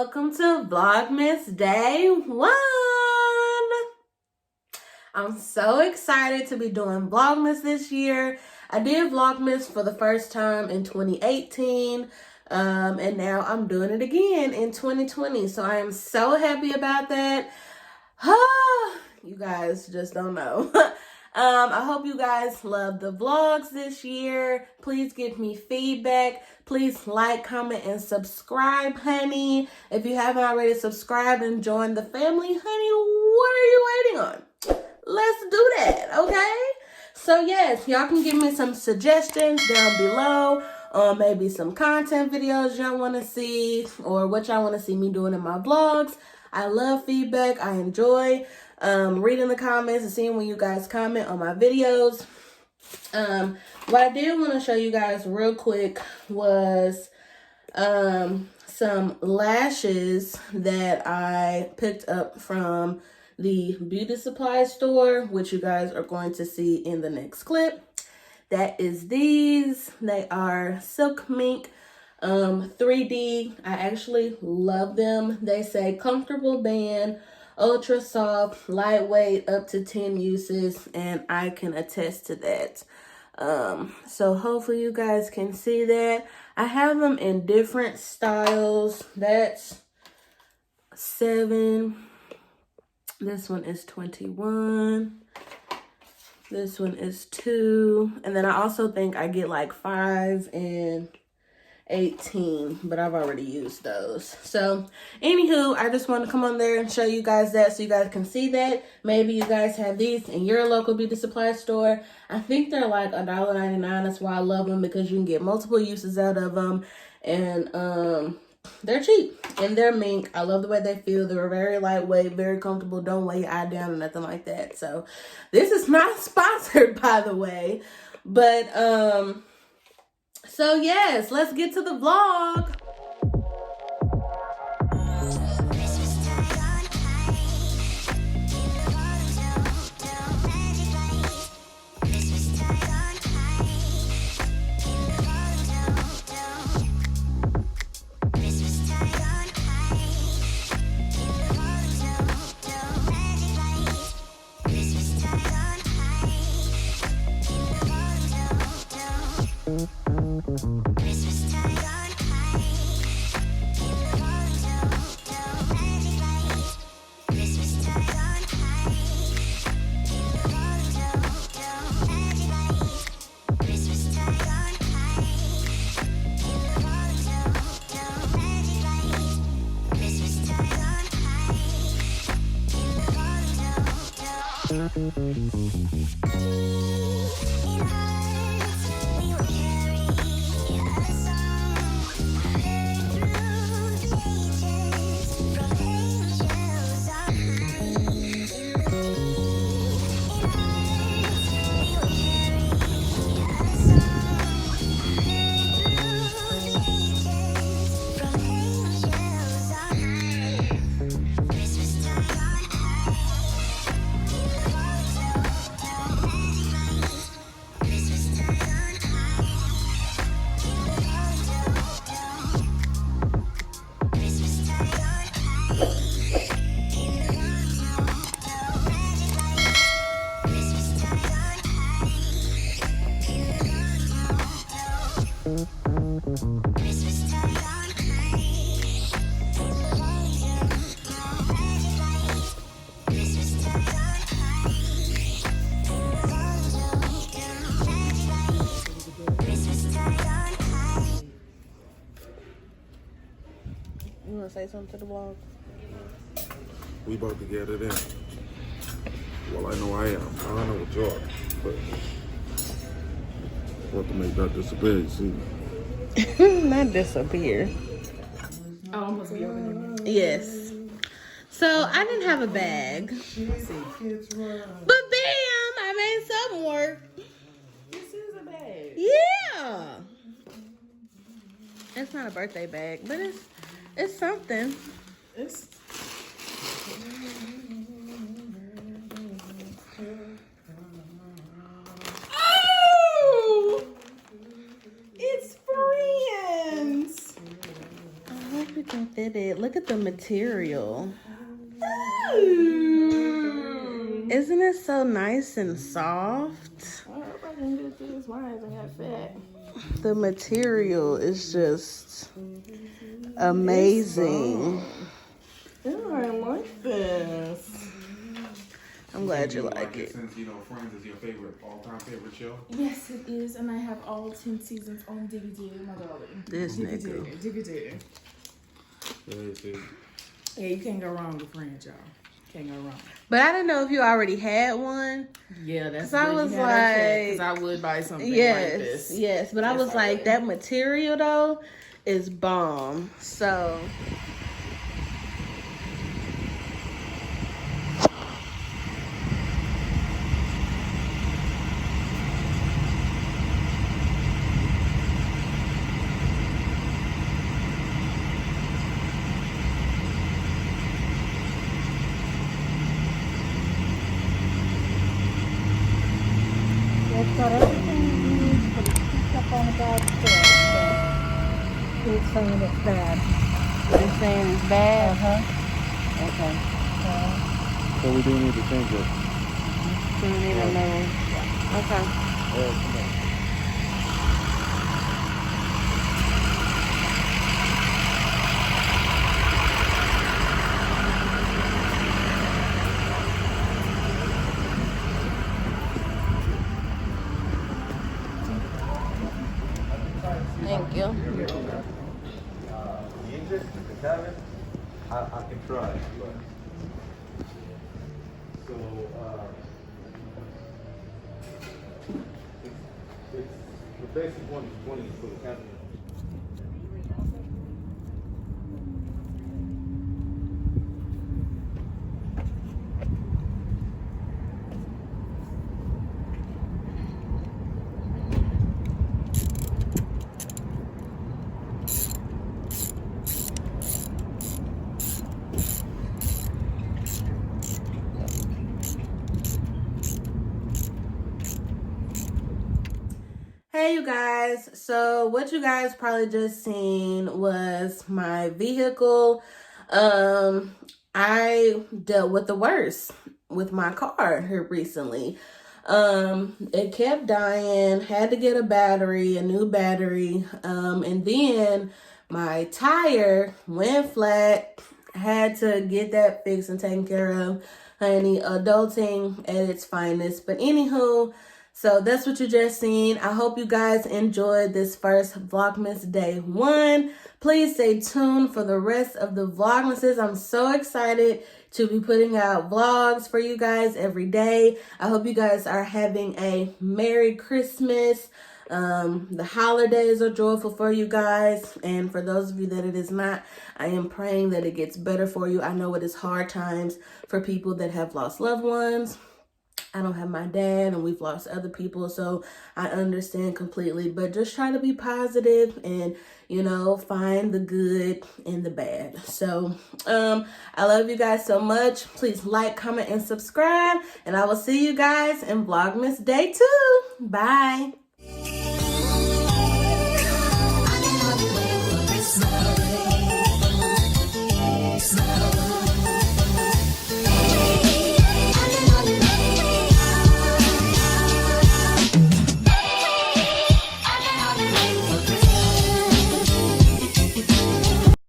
welcome to Vlogmas Day 1. I'm so excited to be doing Vlogmas this year. I did Vlogmas for the first time in 2018, and now I'm doing it again in 2020. So I am so happy about that. You guys just don't know. I hope you guys love the vlogs this year. Please give me feedback. Please like, comment, and subscribe, honey. If you haven't already subscribed and joined the family, honey, what are you waiting on? Let's do that, okay? So yes, y'all can give me some suggestions down below on maybe some content videos y'all want to see or what y'all want to see me doing in my vlogs. I love feedback. I enjoy reading the comments and seeing when you guys comment on my videos. What I did want to show you guys real quick was some lashes that I picked up from the beauty supply store, which you guys are going to see in the next clip. That is these. They are Silk Mink 3D. I actually love them. They say comfortable band, ultra soft, lightweight, up to 10 uses, and I can attest to that. So hopefully you guys can see that. I have them in different styles. That's 7. This one is 21. This one is 2. And then I also think I get like 5 and 18, but I've already used those. So anywho, I just want to come on there and show you guys that so you guys can see that. Maybe you guys have these in your local beauty supply store. I think they're like $1.99. That's why I love them, because you can get multiple uses out of them, and they're cheap and they're mink. I love the way they feel. They're very lightweight, very comfortable, don't weigh your eye down or nothing like that. So this is not sponsored, by the way, but so yes, let's get to the vlog. You want to say something to the vlog? We about to get it in. Well, I know I am. I don't know what you are, but want to make that disappear, you see? Not disappear. Oh, I'm supposed to be over there. Yes. So I didn't have a bag. But bam! I made something work. This is a bag. Yeah. It's not a birthday bag, but it's something. It's oh! It's friends. I hope you think fitted. Look at the material. Isn't it so nice and soft? I hope I can get this. Why hasn't got fat? The material is just amazing. Oh, I like this. I'm glad you like it. Since you know Friends is your all-time favorite show. Yes, it is, and I have all 10 seasons on DVD, my darling. This nigga. DVD. Yeah, you can't go wrong with Friends, y'all. Can't go wrong. But I didn't know if you already had one. Yeah, that's. I was like, because I would buy something yes, like this. yes. But I Yes, was I like, would. that material though is bomb. So. It's got everything you need, but it's picked up on a bad scale. So he's saying it's bad. He's saying it's bad? Okay. So we do need to change it. So we need another. Okay. Thank you. The engine, the cabin, I can try, but so it's the basic one is 20 for the cabin. Hey you guys, so what you guys probably just seen was my vehicle. I dealt with the worst with my car here recently. It kept dying, had to get a new battery, and then my tire went flat, had to get that fixed and taken care of. Honey, adulting at its finest. But anywho, so that's what you just seen. I hope you guys enjoyed this first Vlogmas day 1. Please stay tuned for the rest of the Vlogmases. I'm so excited to be putting out vlogs for you guys every day. I hope you guys are having a Merry Christmas. The holidays are joyful for you guys. And for those of you that it is not, I am praying that it gets better for you. I know it is hard times for people that have lost loved ones. I don't have my dad and we've lost other people, so I understand completely, but just try to be positive and, you know, find the good in the bad. So, I love you guys so much. Please like, comment, and subscribe, and I will see you guys in Vlogmas Day 2. Bye.